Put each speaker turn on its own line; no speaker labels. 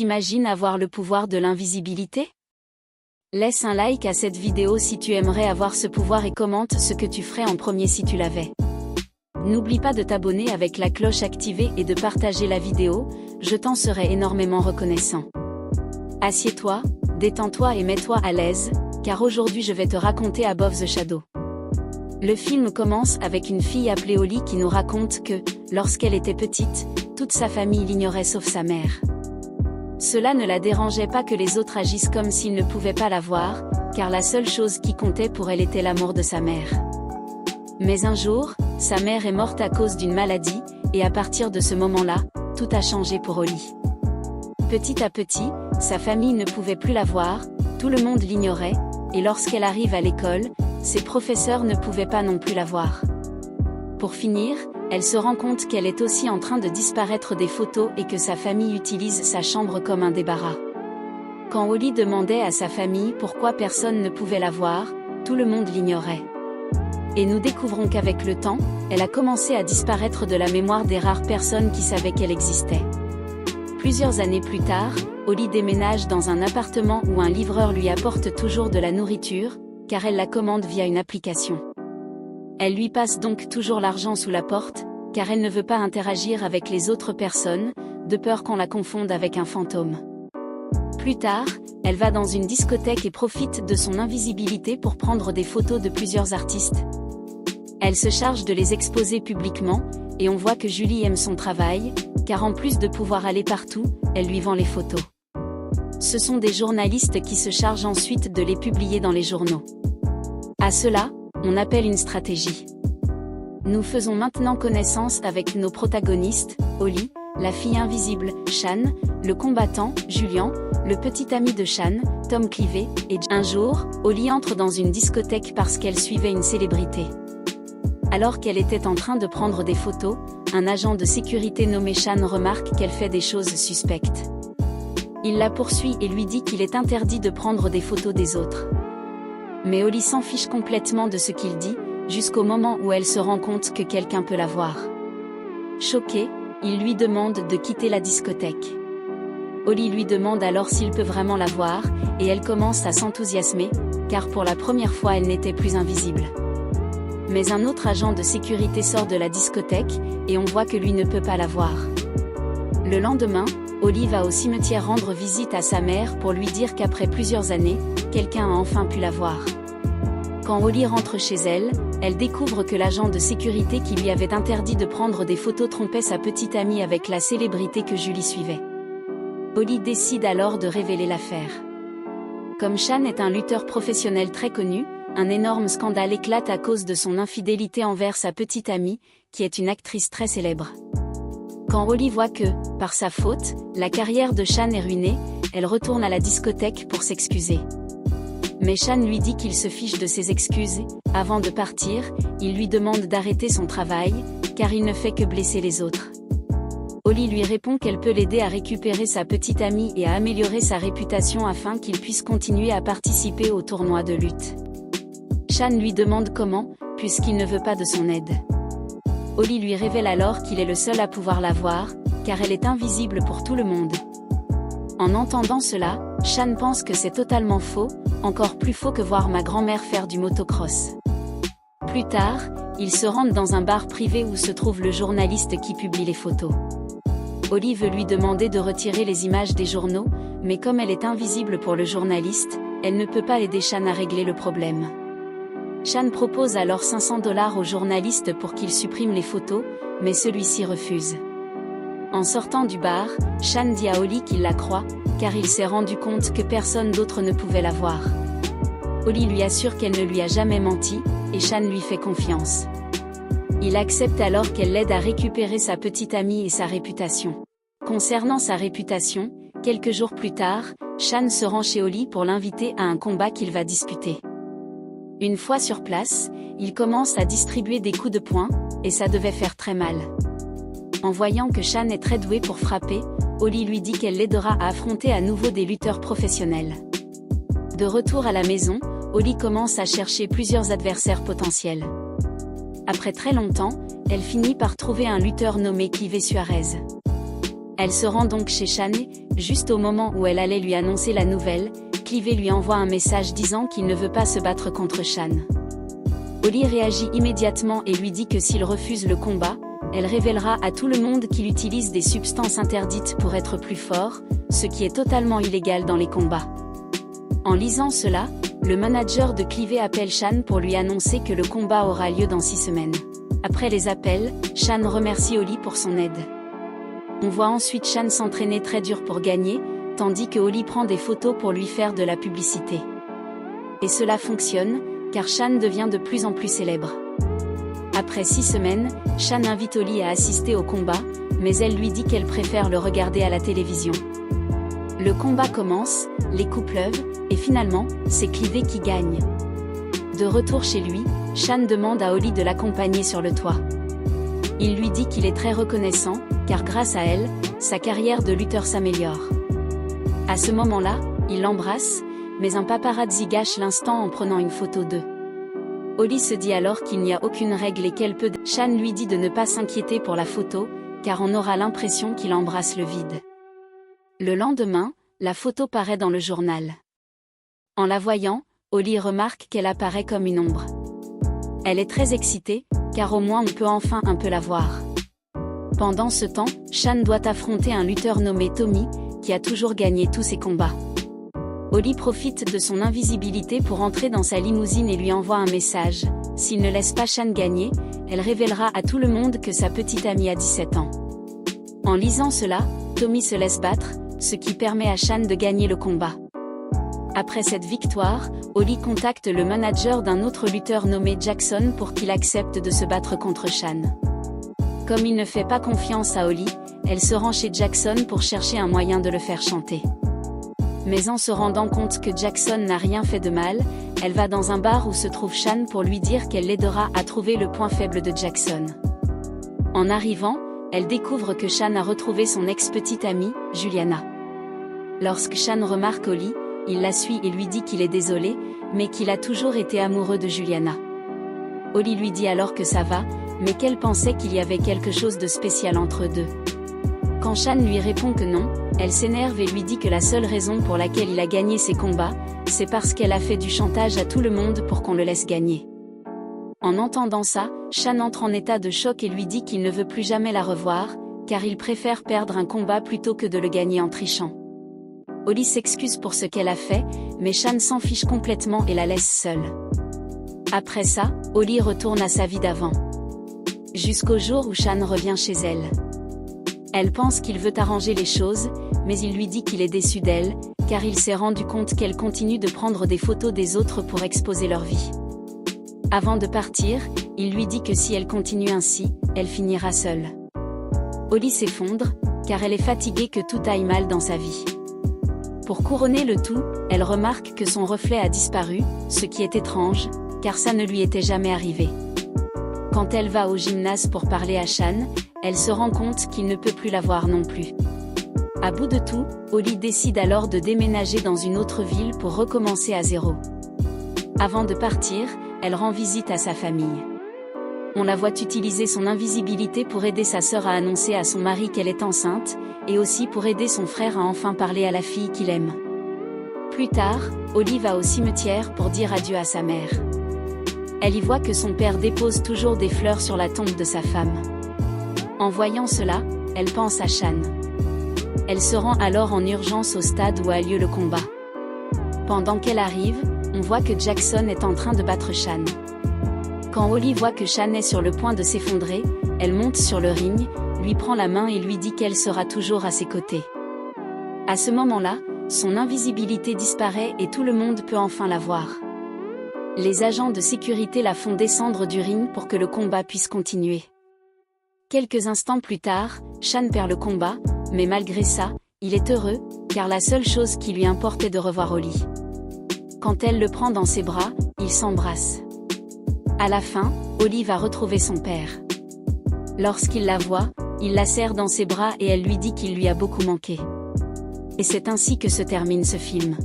t'imagines avoir le pouvoir de l'invisibilité? Laisse un like à cette vidéo si tu aimerais avoir ce pouvoir et commente ce que tu ferais en premier si tu l'avais. N'oublie pas de t'abonner avec la cloche activée et de partager la vidéo, je t'en serai énormément reconnaissant. Assieds-toi, détends-toi et mets-toi à l'aise, car aujourd'hui je vais te raconter Above the Shadow. Le film commence avec une fille appelée Holly qui nous raconte que, lorsqu'elle était petite, toute sa famille l'ignorait sauf sa mère. Cela ne la dérangeait pas que les autres agissent comme s'ils ne pouvaient pas la voir, car la seule chose qui comptait pour elle était l'amour de sa mère. Mais un jour, sa mère est morte à cause d'une maladie, et à partir de ce moment-là, tout a changé pour Holly. Petit à petit, sa famille ne pouvait plus la voir, tout le monde l'ignorait, et lorsqu'elle arrive à l'école, ses professeurs ne pouvaient pas non plus la voir. Pour finir, elle se rend compte qu'elle est aussi en train de disparaître des photos et que sa famille utilise sa chambre comme un débarras. Quand Holly demandait à sa famille pourquoi personne ne pouvait la voir, tout le monde l'ignorait. Et nous découvrons qu'avec le temps, elle a commencé à disparaître de la mémoire des rares personnes qui savaient qu'elle existait. Plusieurs années plus tard, Holly déménage dans un appartement où un livreur lui apporte toujours de la nourriture, car elle la commande via une application. Elle lui passe donc toujours l'argent sous la porte, car elle ne veut pas interagir avec les autres personnes, de peur qu'on la confonde avec un fantôme. Plus tard, elle va dans une discothèque et profite de son invisibilité pour prendre des photos de plusieurs artistes. Elle se charge de les exposer publiquement, et on voit que Julie aime son travail, car en plus de pouvoir aller partout, elle lui vend les photos. Ce sont des journalistes qui se chargent ensuite de les publier dans les journaux. À cela, on appelle une stratégie. Nous faisons maintenant connaissance avec nos protagonistes, Holly, la fille invisible, Shan, le combattant, Julian, le petit ami de Shan, Tom Clivet, et un jour, Holly entre dans une discothèque parce qu'elle suivait une célébrité. Alors qu'elle était en train de prendre des photos, un agent de sécurité nommé Shan remarque qu'elle fait des choses suspectes. Il la poursuit et lui dit qu'il est interdit de prendre des photos des autres. Mais Holly s'en fiche complètement de ce qu'il dit, jusqu'au moment où elle se rend compte que quelqu'un peut la voir. Choquée, il lui demande de quitter la discothèque. Holly lui demande alors s'il peut vraiment la voir, et elle commence à s'enthousiasmer, car pour la première fois elle n'était plus invisible. Mais un autre agent de sécurité sort de la discothèque, et on voit que lui ne peut pas la voir. Le lendemain, Holly va au cimetière rendre visite à sa mère pour lui dire qu'après plusieurs années, quelqu'un a enfin pu la voir. Quand Holly rentre chez elle, elle découvre que l'agent de sécurité qui lui avait interdit de prendre des photos trompait sa petite amie avec la célébrité que Julie suivait. Holly décide alors de révéler l'affaire. Comme Shan est un lutteur professionnel très connu, un énorme scandale éclate à cause de son infidélité envers sa petite amie, qui est une actrice très célèbre. Quand Holly voit que, par sa faute, la carrière de Shan est ruinée, elle retourne à la discothèque pour s'excuser. Mais Shan lui dit qu'il se fiche de ses excuses, avant de partir, il lui demande d'arrêter son travail, car il ne fait que blesser les autres. Holly lui répond qu'elle peut l'aider à récupérer sa petite amie et à améliorer sa réputation afin qu'il puisse continuer à participer au tournoi de lutte. Shan lui demande comment, puisqu'il ne veut pas de son aide. Holly lui révèle alors qu'il est le seul à pouvoir la voir, car elle est invisible pour tout le monde. En entendant cela, Shan pense que c'est totalement faux, encore plus faux que voir ma grand-mère faire du motocross. Plus tard, ils se rendent dans un bar privé où se trouve le journaliste qui publie les photos. Holly veut lui demander de retirer les images des journaux, mais comme elle est invisible pour le journaliste, elle ne peut pas aider Shan à régler le problème. Shan propose alors $500 au journaliste pour qu'il supprime les photos, mais celui-ci refuse. En sortant du bar, Shan dit à Holly qu'il la croit, car il s'est rendu compte que personne d'autre ne pouvait la voir. Holly lui assure qu'elle ne lui a jamais menti, et Shan lui fait confiance. Il accepte alors qu'elle l'aide à récupérer sa petite amie et sa réputation. Concernant sa réputation, quelques jours plus tard, Shan se rend chez Holly pour l'inviter à un combat qu'il va disputer. Une fois sur place, il commence à distribuer des coups de poing, et ça devait faire très mal. En voyant que Shan est très douée pour frapper, Holly lui dit qu'elle l'aidera à affronter à nouveau des lutteurs professionnels. De retour à la maison, Holly commence à chercher plusieurs adversaires potentiels. Après très longtemps, elle finit par trouver un lutteur nommé Clivet Suarez. Elle se rend donc chez Shan et Juste au moment où elle allait lui annoncer la nouvelle, Clive lui envoie un message disant qu'il ne veut pas se battre contre Shan. Holly réagit immédiatement et lui dit que s'il refuse le combat, elle révélera à tout le monde qu'il utilise des substances interdites pour être plus fort, ce qui est totalement illégal dans les combats. En lisant cela, le manager de Clive appelle Shan pour lui annoncer que le combat aura lieu dans 6 semaines. Après les appels, Shan remercie Holly pour son aide. On voit ensuite Shan s'entraîner très dur pour gagner, tandis que Holly prend des photos pour lui faire de la publicité. Et cela fonctionne, car Shan devient de plus en plus célèbre. Après 6 semaines, Shan invite Holly à assister au combat, mais elle lui dit qu'elle préfère le regarder à la télévision. Le combat commence, les coups pleuvent, et finalement, c'est Clive qui gagne. De retour chez lui, Shan demande à Holly de l'accompagner sur le toit. Il lui dit qu'il est très reconnaissant, car grâce à elle, sa carrière de lutteur s'améliore. À ce moment-là, il l'embrasse, mais un paparazzi gâche l'instant en prenant une photo d'eux. Holly se dit alors qu'il n'y a aucune règle et qu'elle peut... Shan lui dit de ne pas s'inquiéter pour la photo, car on aura l'impression qu'il embrasse le vide. Le lendemain, la photo paraît dans le journal. En la voyant, Holly remarque qu'elle apparaît comme une ombre. Elle est très excitée, car au moins on peut enfin un peu la voir. Pendant ce temps, Shan doit affronter un lutteur nommé Tommy, qui a toujours gagné tous ses combats. Holly profite de son invisibilité pour entrer dans sa limousine et lui envoie un message. S'il ne laisse pas Shan gagner, elle révélera à tout le monde que sa petite amie a 17 ans. En lisant cela, Tommy se laisse battre, ce qui permet à Shan de gagner le combat. Après cette victoire, Holly contacte le manager d'un autre lutteur nommé Jackson pour qu'il accepte de se battre contre Shan. Comme il ne fait pas confiance à Holly, elle se rend chez Jackson pour chercher un moyen de le faire chanter. Mais en se rendant compte que Jackson n'a rien fait de mal, elle va dans un bar où se trouve Shan pour lui dire qu'elle l'aidera à trouver le point faible de Jackson. En arrivant, elle découvre que Shan a retrouvé son ex-petite amie, Juliana. Lorsque Shan remarque Holly, il la suit et lui dit qu'il est désolé, mais qu'il a toujours été amoureux de Juliana. Holly lui dit alors que ça va, mais qu'elle pensait qu'il y avait quelque chose de spécial entre eux deux. Quand Shan lui répond que non, elle s'énerve et lui dit que la seule raison pour laquelle il a gagné ses combats, c'est parce qu'elle a fait du chantage à tout le monde pour qu'on le laisse gagner. En entendant ça, Shan entre en état de choc et lui dit qu'il ne veut plus jamais la revoir, car il préfère perdre un combat plutôt que de le gagner en trichant. Holly s'excuse pour ce qu'elle a fait, mais Shan s'en fiche complètement et la laisse seule. Après ça, Holly retourne à sa vie d'avant. Jusqu'au jour où Shan revient chez elle. Elle pense qu'il veut arranger les choses, mais il lui dit qu'il est déçu d'elle, car il s'est rendu compte qu'elle continue de prendre des photos des autres pour exposer leur vie. Avant de partir, il lui dit que si elle continue ainsi, elle finira seule. Holly s'effondre, car elle est fatiguée que tout aille mal dans sa vie. Pour couronner le tout, elle remarque que son reflet a disparu, ce qui est étrange, car ça ne lui était jamais arrivé. Quand elle va au gymnase pour parler à Shan, elle se rend compte qu'il ne peut plus la voir non plus. À bout de tout, Holly décide alors de déménager dans une autre ville pour recommencer à zéro. Avant de partir, elle rend visite à sa famille. On la voit utiliser son invisibilité pour aider sa sœur à annoncer à son mari qu'elle est enceinte, et aussi pour aider son frère à enfin parler à la fille qu'il aime. Plus tard, Holly va au cimetière pour dire adieu à sa mère. Elle y voit que son père dépose toujours des fleurs sur la tombe de sa femme. En voyant cela, elle pense à Shan. Elle se rend alors en urgence au stade où a lieu le combat. Pendant qu'elle arrive, on voit que Jackson est en train de battre Shan. Quand Holly voit que Shan est sur le point de s'effondrer, elle monte sur le ring, lui prend la main et lui dit qu'elle sera toujours à ses côtés. À ce moment-là, son invisibilité disparaît et tout le monde peut enfin la voir. Les agents de sécurité la font descendre du ring pour que le combat puisse continuer. Quelques instants plus tard, Shan perd le combat, mais malgré ça, il est heureux, car la seule chose qui lui importe est de revoir Holly. Quand elle le prend dans ses bras, ils s'embrassent. À la fin, Holly va retrouver son père. Lorsqu'il la voit, il la serre dans ses bras et elle lui dit qu'il lui a beaucoup manqué. Et c'est ainsi que se termine ce film.